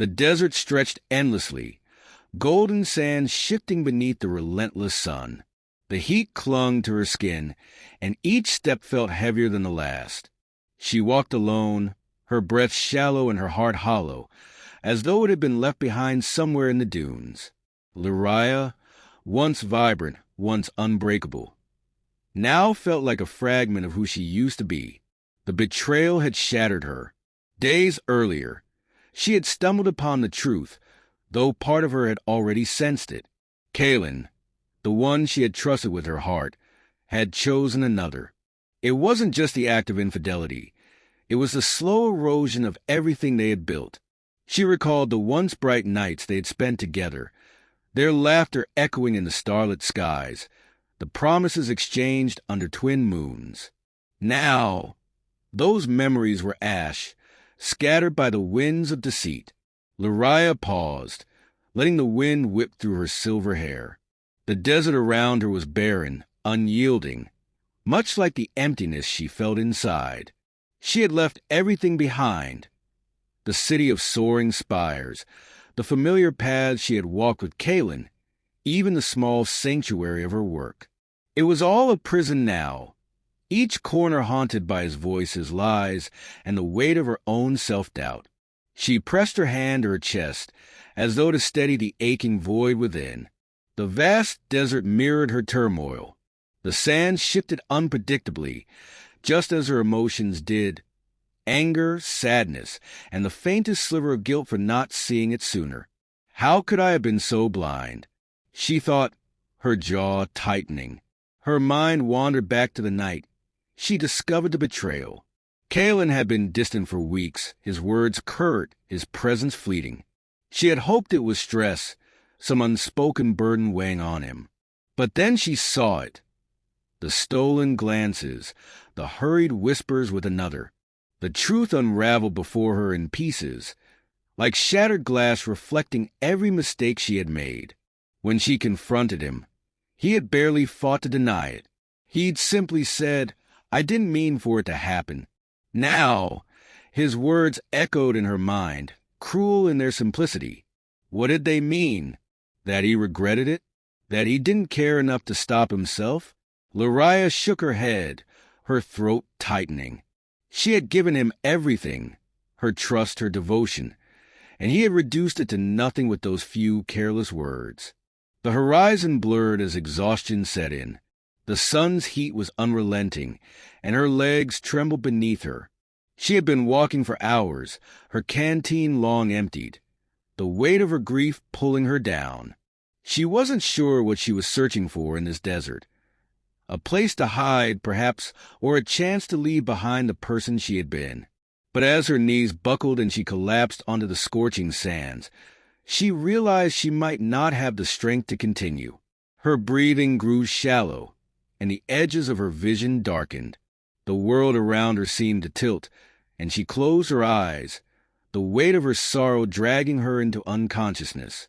The desert stretched endlessly, golden sand shifting beneath the relentless sun. The heat clung to her skin, and each step felt heavier than the last. She walked alone, her breath shallow and her heart hollow, as though it had been left behind somewhere in the dunes. Luriah, once vibrant, once unbreakable, now felt like a fragment of who she used to be. The betrayal had shattered her. Days earlier, she had stumbled upon the truth, though part of her had already sensed it. Kaelin, the one she had trusted with her heart, had chosen another. It wasn't just the act of infidelity. It was the slow erosion of everything they had built. She recalled the once bright nights they had spent together, their laughter echoing in the starlit skies, the promises exchanged under twin moons. Now, those memories were ash, scattered by the winds of deceit. Luriah paused, letting the wind whip through her silver hair. The desert around her was barren, unyielding, much like the emptiness she felt inside. She had left everything behind. The city of soaring spires, the familiar paths she had walked with Kaelin, even the small sanctuary of her work. It was all a prison now, each corner haunted by his voice, his lies, and the weight of her own self-doubt. She pressed her hand to her chest, as though to steady the aching void within. The vast desert mirrored her turmoil. The sand shifted unpredictably, just as her emotions did. Anger, sadness, and the faintest sliver of guilt for not seeing it sooner. How could I have been so blind? She thought, her jaw tightening. Her mind wandered back to the night. She discovered the betrayal. Kaelin had been distant for weeks, his words curt, his presence fleeting. She had hoped it was stress, some unspoken burden weighing on him. But then she saw it. The stolen glances, the hurried whispers with another. The truth unraveled before her in pieces, like shattered glass reflecting every mistake she had made. When she confronted him, he had barely fought to deny it. He'd simply said, "I didn't mean for it to happen." Now, his words echoed in her mind, cruel in their simplicity. What did they mean? That he regretted it? That he didn't care enough to stop himself? Luriah shook her head, her throat tightening. She had given him everything, her trust, her devotion, and he had reduced it to nothing with those few careless words. The horizon blurred as exhaustion set in. The sun's heat was unrelenting, and her legs trembled beneath her. She had been walking for hours, her canteen long emptied, the weight of her grief pulling her down. She wasn't sure what she was searching for in this desert. A place to hide, perhaps, or a chance to leave behind the person she had been. But as her knees buckled and she collapsed onto the scorching sands, she realized she might not have the strength to continue. Her breathing grew shallow, and the edges of her vision darkened. The world around her seemed to tilt, and she closed her eyes, the weight of her sorrow dragging her into unconsciousness.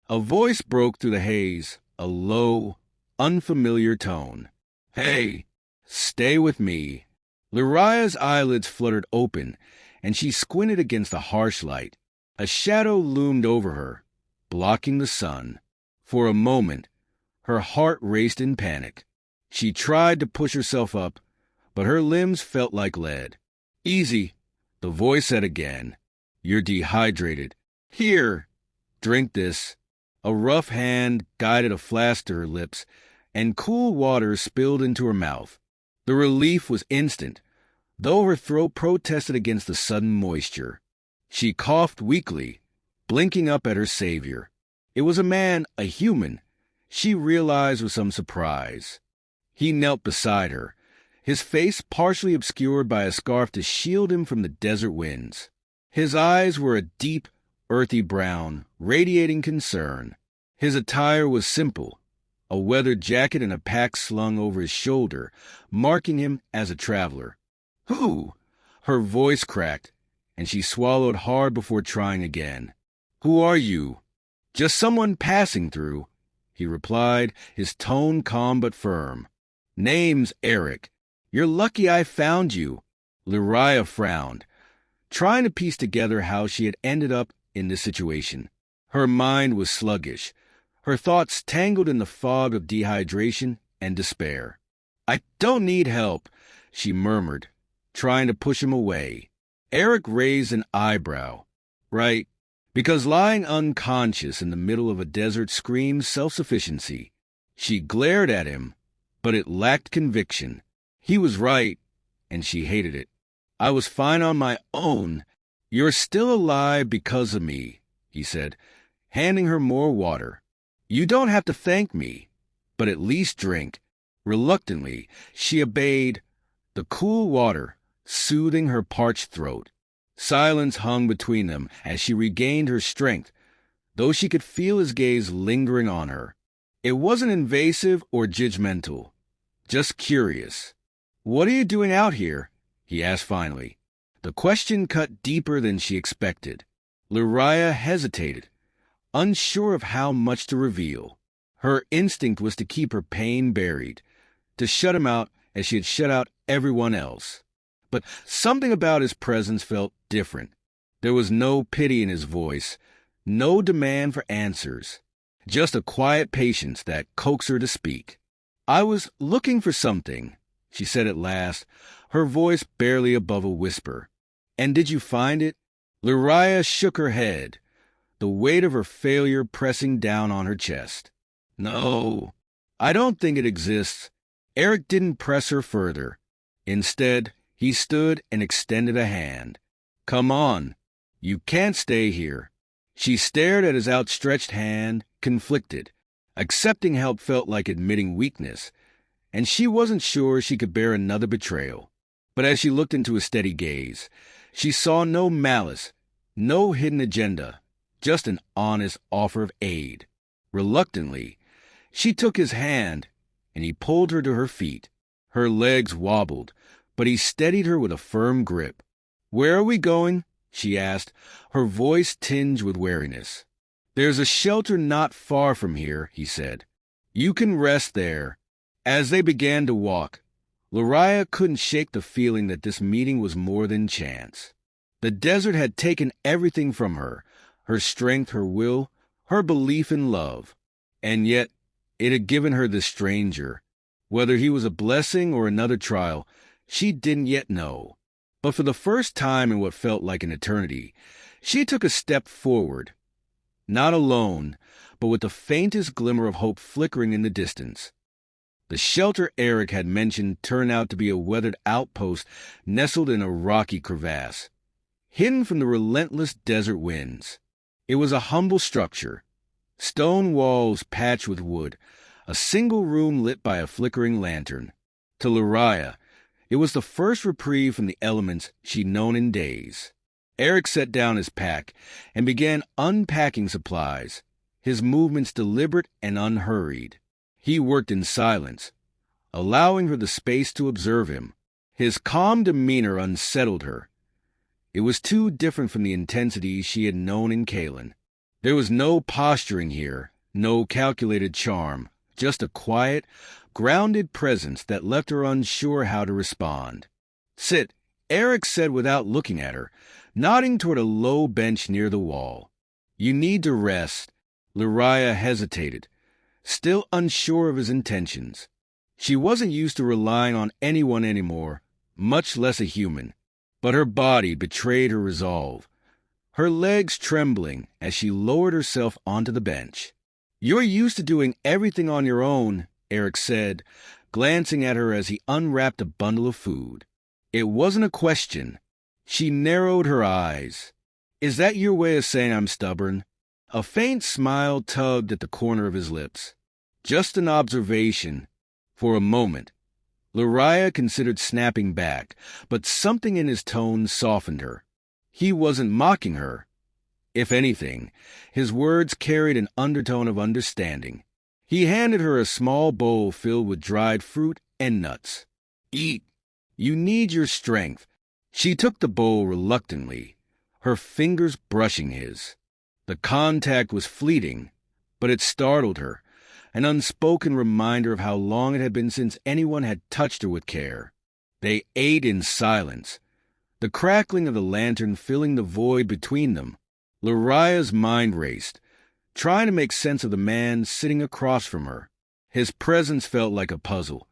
A voice broke through the haze, a low, unfamiliar tone. "Hey, stay with me." Luriah's eyelids fluttered open, and she squinted against the harsh light. A shadow loomed over her, blocking the sun. For a moment, her heart raced in panic. She tried to push herself up, but her limbs felt like lead. "Easy," the voice said again. "You're dehydrated. Here, drink this." A rough hand guided a flask to her lips, and cool water spilled into her mouth. The relief was instant, though her throat protested against the sudden moisture. She coughed weakly, blinking up at her savior. It was a man, a human, she realized with some surprise. He knelt beside her, his face partially obscured by a scarf to shield him from the desert winds. His eyes were a deep, earthy brown, radiating concern. His attire was simple, a weathered jacket and a pack slung over his shoulder, marking him as a traveler. "Who?" Her voice cracked, and she swallowed hard before trying again. "Who are you?" "Just someone passing through," he replied, his tone calm but firm. "Name's Eric. You're lucky I found you." Luriah frowned, trying to piece together how she had ended up in this situation. Her mind was sluggish, her thoughts tangled in the fog of dehydration and despair. "I don't need help," she murmured, trying to push him away. Eric raised an eyebrow. "Right, because lying unconscious in the middle of a desert screams self-sufficiency." She glared at him, but it lacked conviction. He was right, and she hated it. "I was fine on my own. You're still alive because of me," he said, handing her more water. "You don't have to thank me, but at least drink." Reluctantly, she obeyed, the cool water soothing her parched throat. Silence hung between them as she regained her strength, though she could feel his gaze lingering on her. It wasn't invasive or judgmental, just curious. "What are you doing out here?" he asked finally. The question cut deeper than she expected. Luriah hesitated, unsure of how much to reveal. Her instinct was to keep her pain buried, to shut him out as she had shut out everyone else. But something about his presence felt different. There was no pity in his voice, no demand for answers, just a quiet patience that coaxed her to speak. "I was looking for something," she said at last, her voice barely above a whisper. "And did you find it?" Luriah shook her head, the weight of her failure pressing down on her chest. "No, I don't think it exists." Eric didn't press her further. Instead, he stood and extended a hand. "Come on. You can't stay here." She stared at his outstretched hand, conflicted. Accepting help felt like admitting weakness, and she wasn't sure she could bear another betrayal. But as she looked into his steady gaze, she saw no malice, no hidden agenda, just an honest offer of aid. Reluctantly, she took his hand, and he pulled her to her feet. Her legs wobbled, but he steadied her with a firm grip. "Where are we going?" she asked, her voice tinged with wariness. "There's a shelter not far from here," he said. "You can rest there." As they began to walk, Luriah couldn't shake the feeling that this meeting was more than chance. The desert had taken everything from her, her strength, her will, her belief in love. And yet, it had given her this stranger. Whether he was a blessing or another trial, she didn't yet know. But for the first time in what felt like an eternity, she took a step forward. Not alone, but with the faintest glimmer of hope flickering in the distance. The shelter Eric had mentioned turned out to be a weathered outpost nestled in a rocky crevasse, hidden from the relentless desert winds. It was a humble structure, stone walls patched with wood, a single room lit by a flickering lantern. To Luriah, it was the first reprieve from the elements she'd known in days. Eric set down his pack and began unpacking supplies, his movements deliberate and unhurried. He worked in silence, allowing her the space to observe him. His calm demeanor unsettled her. It was too different from the intensity she had known in Kalen. There was no posturing here, no calculated charm, just a quiet, grounded presence that left her unsure how to respond. "Sit," Eric said without looking at her, nodding toward a low bench near the wall. "You need to rest." Luriah hesitated, still unsure of his intentions. She wasn't used to relying on anyone anymore, much less a human. But her body betrayed her resolve, her legs trembling as she lowered herself onto the bench. "You're used to doing everything on your own," Eric said, glancing at her as he unwrapped a bundle of food. It wasn't a question. She narrowed her eyes. "Is that your way of saying I'm stubborn?" A faint smile tugged at the corner of his lips. "Just an observation." For a moment, Luriah considered snapping back, but something in his tone softened her. He wasn't mocking her. If anything, his words carried an undertone of understanding. He handed her a small bowl filled with dried fruit and nuts. "Eat. You need your strength." She took the bowl reluctantly, her fingers brushing his. The contact was fleeting, but it startled her, an unspoken reminder of how long it had been since anyone had touched her with care. They ate in silence, the crackling of the lantern filling the void between them. Laria's mind raced, trying to make sense of the man sitting across from her. His presence felt like a puzzle,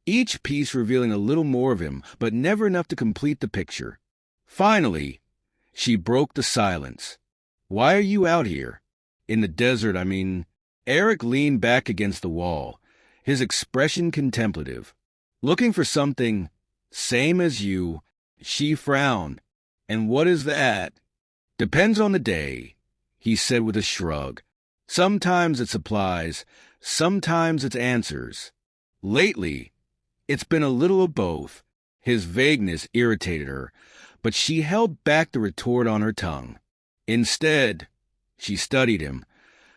each piece revealing a little more of him, but never enough to complete the picture. Finally, she broke the silence. "Why are you out here?" "In the desert, I mean." Eric leaned back against the wall, his expression contemplative. "Looking for something same as you." She frowned. "And what is that?" "Depends on the day," he said with a shrug. "Sometimes it's supplies, sometimes it's answers. Lately, it's been a little of both." His vagueness irritated her, but she held back the retort on her tongue. Instead, she studied him,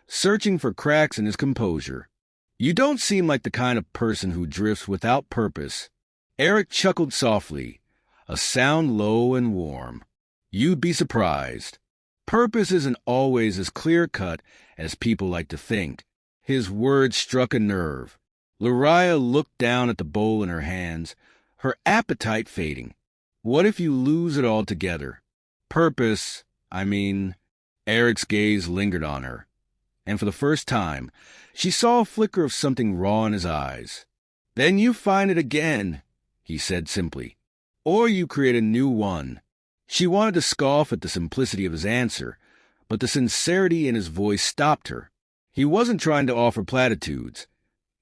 searching for cracks in his composure. "You don't seem like the kind of person who drifts without purpose." Eric chuckled softly, a sound low and warm. "You'd be surprised. Purpose isn't always as clear-cut as people like to think." His words struck a nerve. Laria looked down at the bowl in her hands, her appetite fading. "What if you lose it altogether?" "Purpose, I mean." Eric's gaze lingered on her, and for the first time, she saw a flicker of something raw in his eyes. "Then you find it again," he said simply. "Or you create a new one." She wanted to scoff at the simplicity of his answer, but the sincerity in his voice stopped her. He wasn't trying to offer platitudes.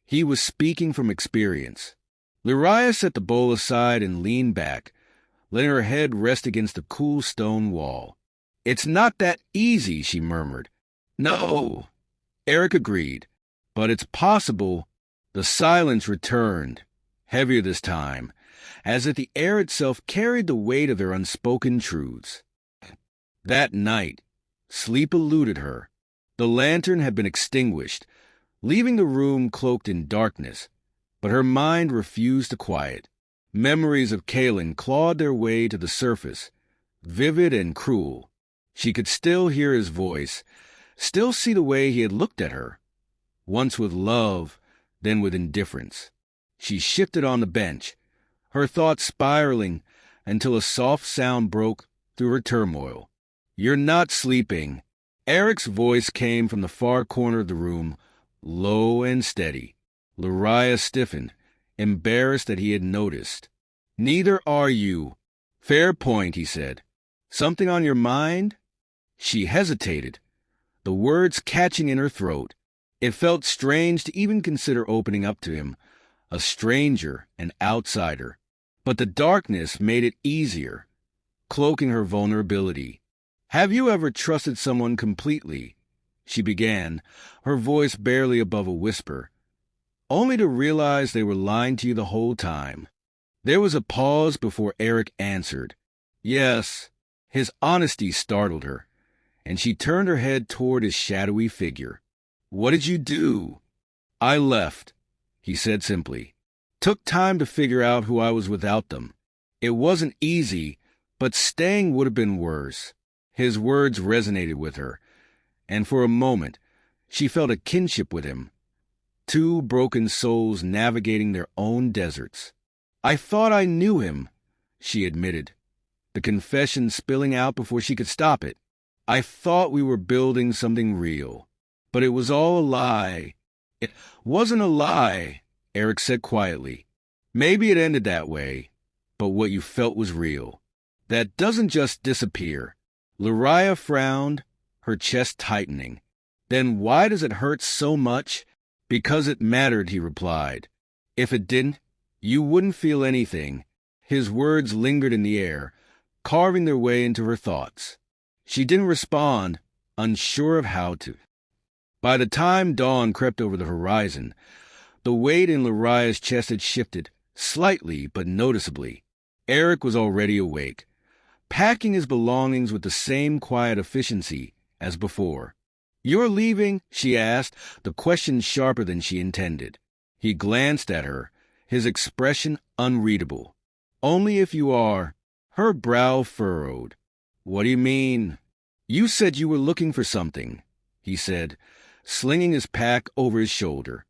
He was speaking from experience. Laria set the bowl aside and leaned back, letting her head rest against the cool stone wall. "It's not that easy," she murmured. "No," Eric agreed, "but it's possible." The silence returned, heavier this time, as if the air itself carried the weight of their unspoken truths. That night, sleep eluded her. The lantern had been extinguished, leaving the room cloaked in darkness, but her mind refused to quiet. Memories of Kalen clawed their way to the surface, vivid and cruel. She could still hear his voice, still see the way he had looked at her, once with love, then with indifference. She shifted on the bench, her thoughts spiraling until a soft sound broke through her turmoil. "You're not sleeping." Eric's voice came from the far corner of the room, low and steady. Laria stiffened, embarrassed that he had noticed. "Neither are you." "Fair point," he said. "Something on your mind?" She hesitated, the words catching in her throat. It felt strange to even consider opening up to him, a stranger, an outsider. But the darkness made it easier, cloaking her vulnerability. "Have you ever trusted someone completely?" she began, her voice barely above a whisper, only to realize they were lying to you the whole time. There was a pause before Eric answered. "Yes." His honesty startled her, and she turned her head toward his shadowy figure. "What did you do?" "I left," he said simply. "Took time to figure out who I was without them. It wasn't easy, but staying would have been worse." His words resonated with her, and for a moment she felt a kinship with him. Two broken souls navigating their own deserts. "I thought I knew him," she admitted, the confession spilling out before she could stop it. "I thought we were building something real. But it was all a lie." "It wasn't a lie," Eric said quietly. "Maybe it ended that way, but what you felt was real. That doesn't just disappear." Laria frowned, her chest tightening. "Then why does it hurt so much?" "Because it mattered," he replied. "If it didn't, you wouldn't feel anything." His words lingered in the air, carving their way into her thoughts. She didn't respond, unsure of how to. By the time dawn crept over the horizon, the weight in Laria's chest had shifted, slightly but noticeably. Eric was already awake, packing his belongings with the same quiet efficiency as before. "You're leaving?" she asked, the question sharper than she intended. He glanced at her, his expression unreadable. "Only if you are." Her brow furrowed. "What do you mean?" "You said you were looking for something," he said, slinging his pack over his shoulder.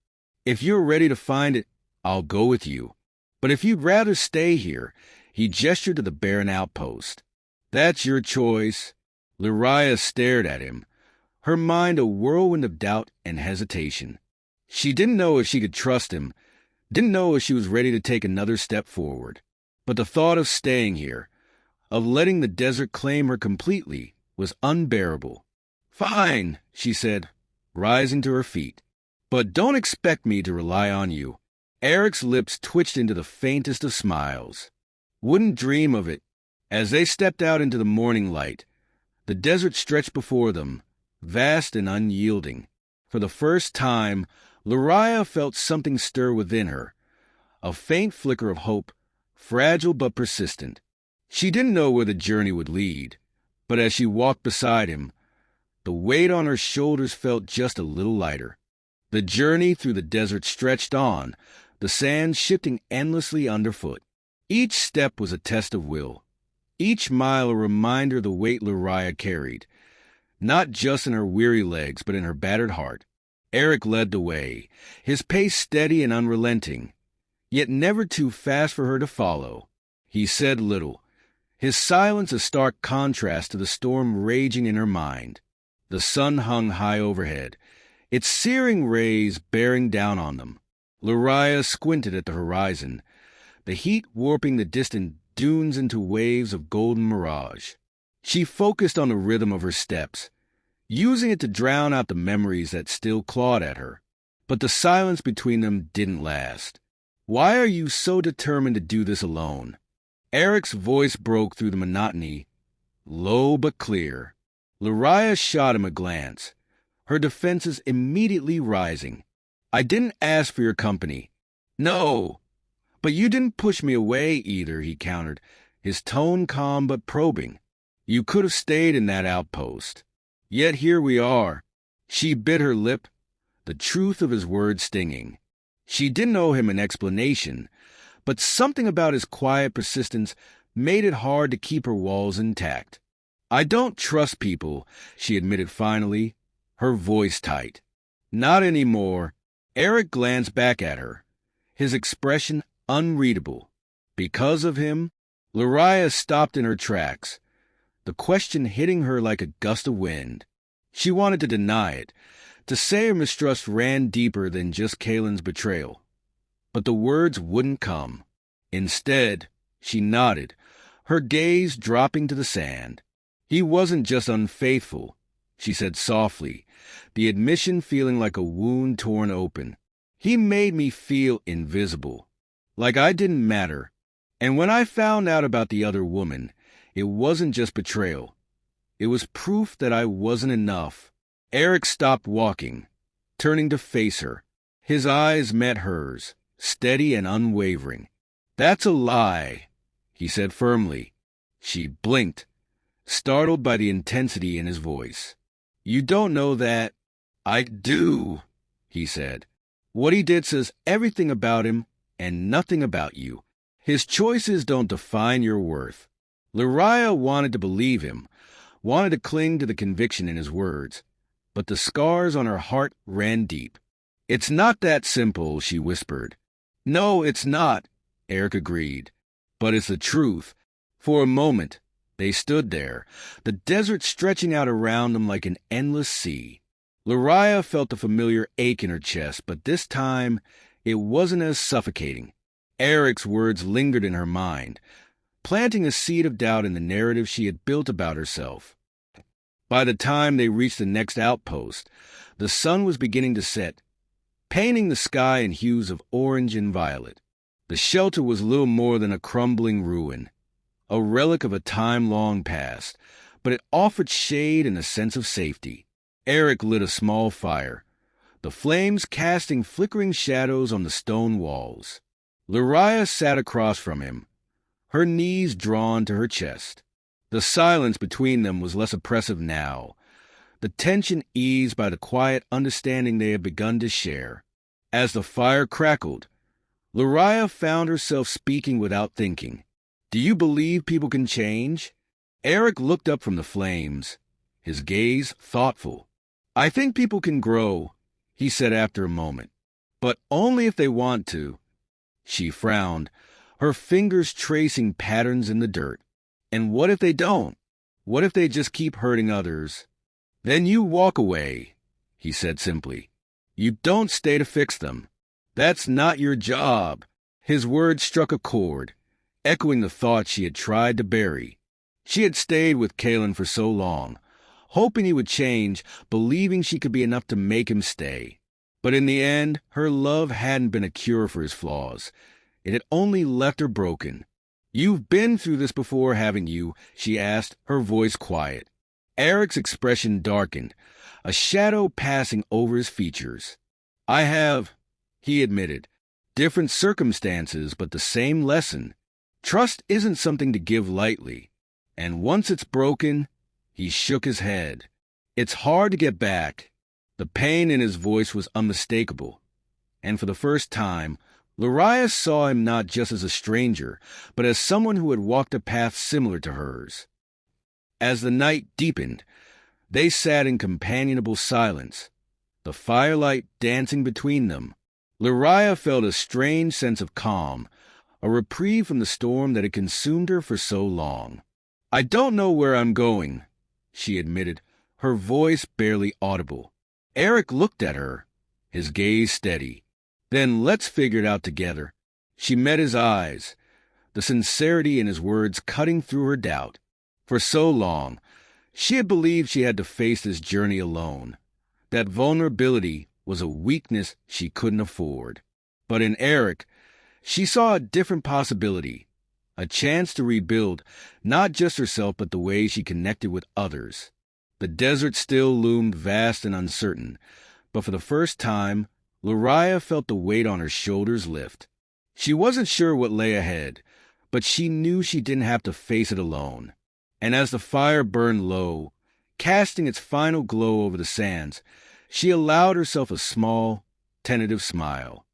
"If you're ready to find it, I'll go with you. But if you'd rather stay here," he gestured to the barren outpost. "That's your choice." Luriah stared at him, her mind a whirlwind of doubt and hesitation. She didn't know if she could trust him, didn't know if she was ready to take another step forward. But the thought of staying here, of letting the desert claim her completely, was unbearable. "Fine," she said, rising to her feet. "But don't expect me to rely on you." Eric's lips twitched into the faintest of smiles. "Wouldn't dream of it." As they stepped out into the morning light, the desert stretched before them, vast and unyielding. For the first time, Luriah felt something stir within her, a faint flicker of hope, fragile but persistent. She didn't know where the journey would lead, but as she walked beside him, the weight on her shoulders felt just a little lighter. The journey through the desert stretched on, the sand shifting endlessly underfoot. Each step was a test of will, each mile a reminder of the weight Luriah carried, not just in her weary legs, but in her battered heart. Eric led the way, his pace steady and unrelenting, yet never too fast for her to follow. He said little, his silence a stark contrast to the storm raging in her mind. The sun hung high overhead, its searing rays bearing down on them. Luriah squinted at the horizon, the heat warping the distant dunes into waves of golden mirage. She focused on the rhythm of her steps, using it to drown out the memories that still clawed at her. But the silence between them didn't last. "Why are you so determined to do this alone?" Eric's voice broke through the monotony, low but clear. Luriah shot him a glance, her defenses immediately rising. "I didn't ask for your company." "No, but you didn't push me away either," he countered, his tone calm but probing. "You could have stayed in that outpost. Yet here we are." She bit her lip, the truth of his words stinging. She didn't owe him an explanation, but something about his quiet persistence made it hard to keep her walls intact. "I don't trust people," she admitted finally, her voice tight. "Not anymore." Eric glanced back at her, his expression unreadable. Because of him? Luriah stopped in her tracks, the question hitting her like a gust of wind. She wanted to deny it, to say her mistrust ran deeper than just Kalen's betrayal. But the words wouldn't come. Instead, she nodded, her gaze dropping to the sand. "He wasn't just unfaithful," she said softly, the admission feeling like a wound torn open. "He made me feel invisible, like I didn't matter. And when I found out about the other woman, it wasn't just betrayal. It was proof that I wasn't enough." Eric stopped walking, turning to face her. His eyes met hers, steady and unwavering. "That's a lie," he said firmly. She blinked, startled by the intensity in his voice. "You don't know that." "I do," he said. "What he did says everything about him and nothing about you. His choices don't define your worth." Luriah wanted to believe him, wanted to cling to the conviction in his words, but the scars on her heart ran deep. "It's not that simple," she whispered. "No, it's not," Eric agreed. "But it's the truth." For a moment, they stood there, the desert stretching out around them like an endless sea. Luriah felt the familiar ache in her chest, but this time it wasn't as suffocating. Eric's words lingered in her mind, planting a seed of doubt in the narrative she had built about herself. By the time they reached the next outpost, the sun was beginning to set, painting the sky in hues of orange and violet. The shelter was little more than a crumbling ruin, a relic of a time long past, but it offered shade and a sense of safety. Eric lit a small fire, the flames casting flickering shadows on the stone walls. Luriah sat across from him, her knees drawn to her chest. The silence between them was less oppressive now, the tension eased by the quiet understanding they had begun to share. As the fire crackled, Luriah found herself speaking without thinking. "Do you believe people can change?" Eric looked up from the flames, his gaze thoughtful. "I think people can grow," he said after a moment, "but only if they want to." She frowned, her fingers tracing patterns in the dirt. "And what if they don't?" What if they just keep hurting others? Then you walk away, he said simply. You don't stay to fix them. That's not your job. His words struck a chord, echoing the thoughts she had tried to bury. She had stayed with Kalen for so long, hoping he would change, believing she could be enough to make him stay. But in the end, her love hadn't been a cure for his flaws. It had only left her broken. You've been through this before, haven't you? She asked, her voice quiet. Eric's expression darkened, a shadow passing over his features. I have, he admitted. Different circumstances, but the same lesson. Trust isn't something to give lightly. And once it's broken, he shook his head. It's hard to get back. The pain in his voice was unmistakable. And for the first time, Lariah saw him not just as a stranger, but as someone who had walked a path similar to hers. As the night deepened, they sat in companionable silence, the firelight dancing between them. Lariah felt a strange sense of calm, a reprieve from the storm that had consumed her for so long. I don't know where I'm going, she admitted, her voice barely audible. Eric looked at her, his gaze steady. Then let's figure it out together. She met his eyes, the sincerity in his words cutting through her doubt. For so long, she had believed she had to face this journey alone, that vulnerability was a weakness she couldn't afford. But in Eric, she saw a different possibility, a chance to rebuild not just herself but the way she connected with others. The desert still loomed vast and uncertain, but for the first time, Lariah felt the weight on her shoulders lift. She wasn't sure what lay ahead, but she knew she didn't have to face it alone. And as the fire burned low, casting its final glow over the sands, she allowed herself a small, tentative smile.